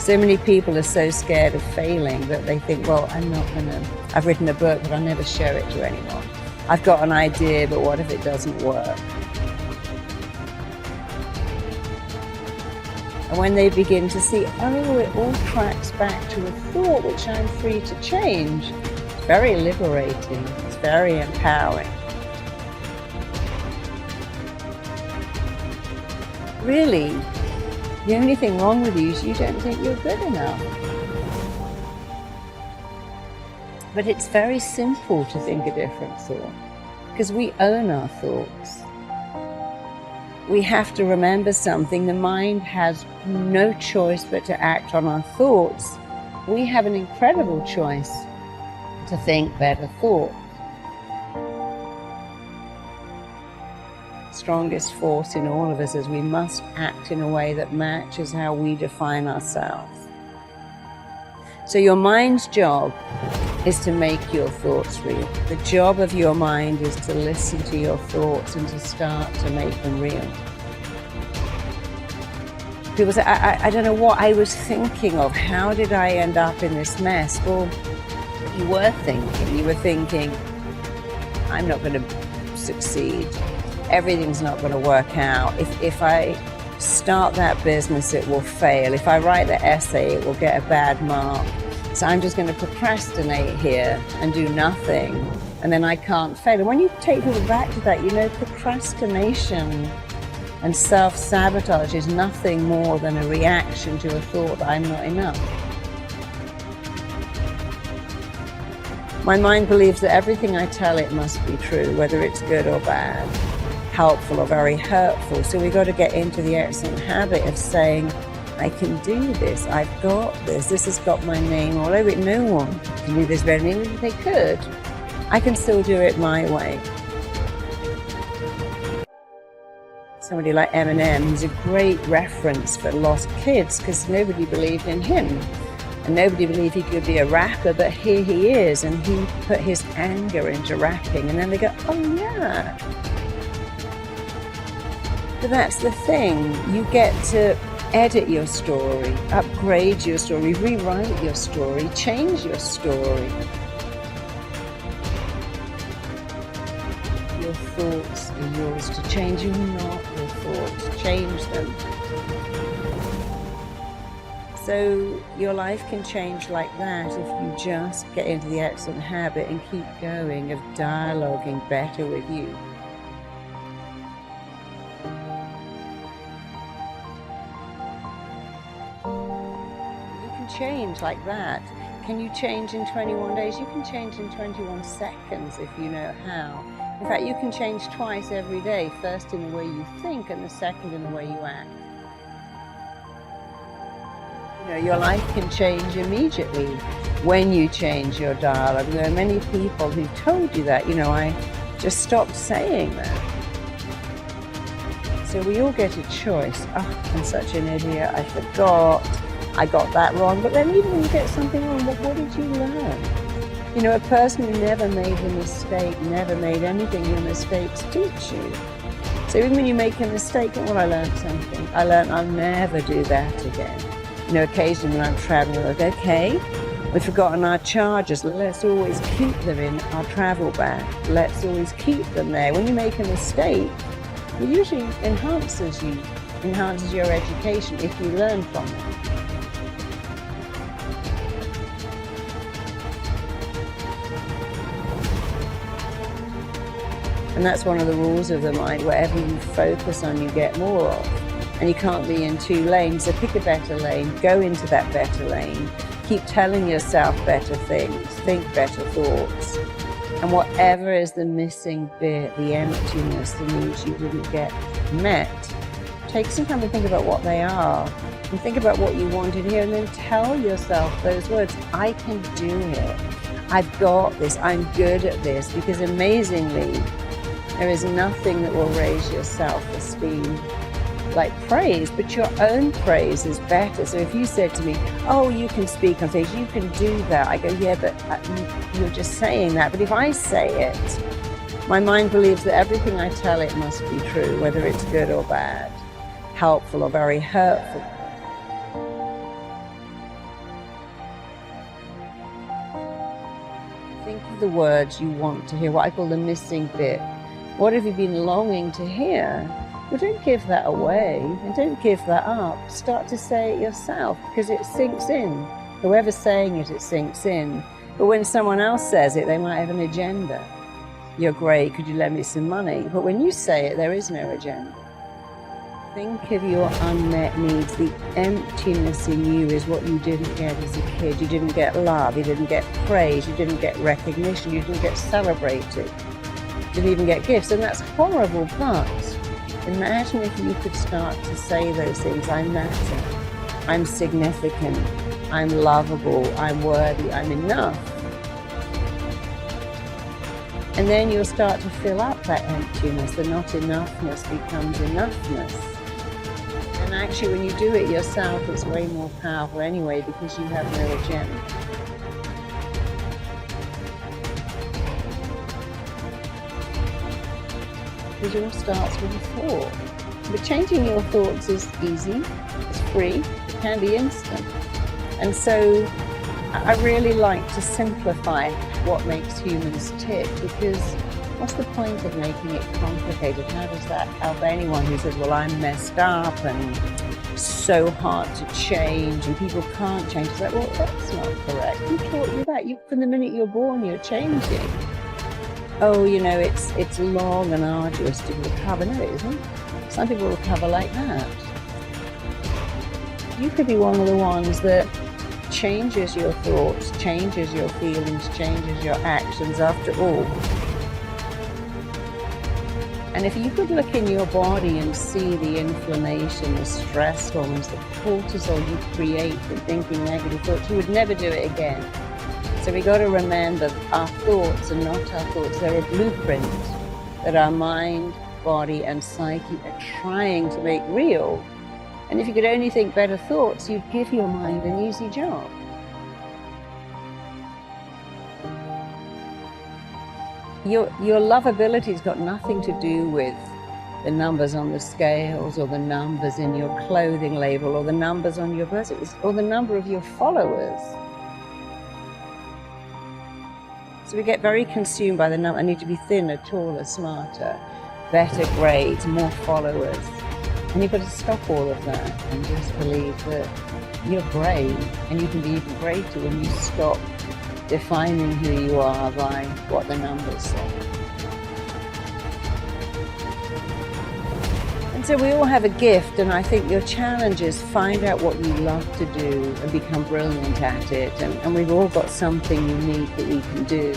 So many people are so scared of failing that they think, well, I've written a book, but I'll never share it to anyone. I've got an idea, but what if it doesn't work? And when they begin to see, oh, it all tracks back to a thought which I'm free to change, it's very liberating, it's very empowering. Really, the only thing wrong with you is you don't think you're good enough. But it's very simple to think a different thought, because we own our thoughts. We have to remember something. The mind has no choice but to act on our thoughts. We have an incredible choice to think better thoughts. Strongest force in all of us is we must act in a way that matches how we define ourselves. So your mind's job is to make your thoughts real. The job of your mind is to listen to your thoughts and to start to make them real. People say, I don't know what I was thinking of. How did I end up in this mess? Well, you were thinking, I'm not going to succeed. Everything's not going to work out. If I start that business, it will fail. If I write the essay, it will get a bad mark. So I'm just going to procrastinate here and do nothing, and then I can't fail. And when you take people back to that, you know, procrastination and self-sabotage is nothing more than a reaction to a thought that I'm not enough. My mind believes that everything I tell it must be true, whether it's good or bad, helpful or very hurtful. So we've got to get into the excellent habit of saying, I can do this, I've got this has got my name all over it. No one can do this better than me. If they could, I can still do it my way. Somebody like Eminem, he's a great reference for lost kids because nobody believed in him. And nobody believed he could be a rapper, but here he is, and he put his anger into rapping, and then they go, oh yeah. But that's the thing, you get to edit your story, upgrade your story, rewrite your story, change your story. Your thoughts are yours to change. You're not your thoughts. Change them. So your life can change like that if you just get into the excellent habit and keep going of dialoguing better with you. Change like that. Can you change in 21 days? You can change in 21 seconds if you know how. In fact, you can change twice every day, first in the way you think and the second in the way you act. You know, your life can change immediately when you change your dialogue. There are many people who told you that, you know, I just stopped saying that. So we all get a choice. Oh, I'm such an idiot, I forgot. I got that wrong. But then even when you get something wrong, what did you learn? You know, a person who never made a mistake, never made anything, your mistakes teach you. So even when you make a mistake, well, I learned something. I learned I'll never do that again. You know, occasionally when I'm traveling, I'm like, okay, we've forgotten our chargers. Let's always keep them in our travel bag. Let's always keep them there. When you make a mistake, it usually enhances your education if you learn from it. And that's one of the rules of the mind. Whatever you focus on, you get more of. And you can't be in two lanes. So pick a better lane, go into that better lane, keep telling yourself better things, think better thoughts. And whatever is the missing bit, the emptiness, the needs you didn't get met, take some time to think about what they are. And think about what you wanted here, and then tell yourself those words. I can do it. I've got this. I'm good at this. Because amazingly, there is nothing that will raise your self-esteem like praise, but your own praise is better. So if you said to me, oh, you can speak on stage, you can do that. I go, yeah, but you're just saying that. But if I say it, my mind believes that everything I tell it must be true, whether it's good or bad, helpful or very hurtful. the words you want to hear, what I call the missing bit. What have you been longing to hear? Well, don't give that away and don't give that up. Start to say it yourself because it sinks in. Whoever's saying it, it sinks in. But when someone else says it, they might have an agenda. You're great, could you lend me some money? But when you say it, there is no agenda. Think of your unmet needs. The emptiness in you is what you didn't get as a kid. You didn't get love, you didn't get praise, you didn't get recognition, you didn't get celebrated. You didn't even get gifts, and that's horrible, but imagine if you could start to say those things. I matter, I'm significant, I'm lovable, I'm worthy, I'm enough. And then you'll start to fill up that emptiness. The not enoughness becomes enoughness. And actually, when you do it yourself, it's way more powerful anyway because you have no agenda. Because it all starts with a thought. But changing your thoughts is easy, it's free, it can be instant. And so I really like to simplify what makes humans tick, because what's the point of making it complicated? How does that help anyone who says, well, I'm messed up and so hard to change and people can't change? It's like, well, that's not correct. Who taught you that? From the minute you're born, you're changing. Oh, you know, it's long and arduous to recover. No, it isn't. Some people recover like that. You could be one of the ones that changes your thoughts, changes your feelings, changes your actions after all. And if you could look in your body and see the inflammation, the stress hormones, the cortisol you create from thinking negative thoughts, you would never do it again. So we got to remember our thoughts are not our thoughts. They're a blueprint that our mind, body, and psyche are trying to make real. And if you could only think better thoughts, you'd give your mind an easy job. Your lovability's got nothing to do with the numbers on the scales or the numbers in your clothing label or the numbers on your birth certificate or the number of your followers. So we get very consumed by the number. I need to be thinner, taller, smarter, better grades, more followers. And you've got to stop all of that and just believe that you're great, and you can be even greater when you stop defining who you are by what the numbers say. And so we all have a gift, and I think your challenge is find out what you love to do and become brilliant at it. And we've all got something unique that we can do.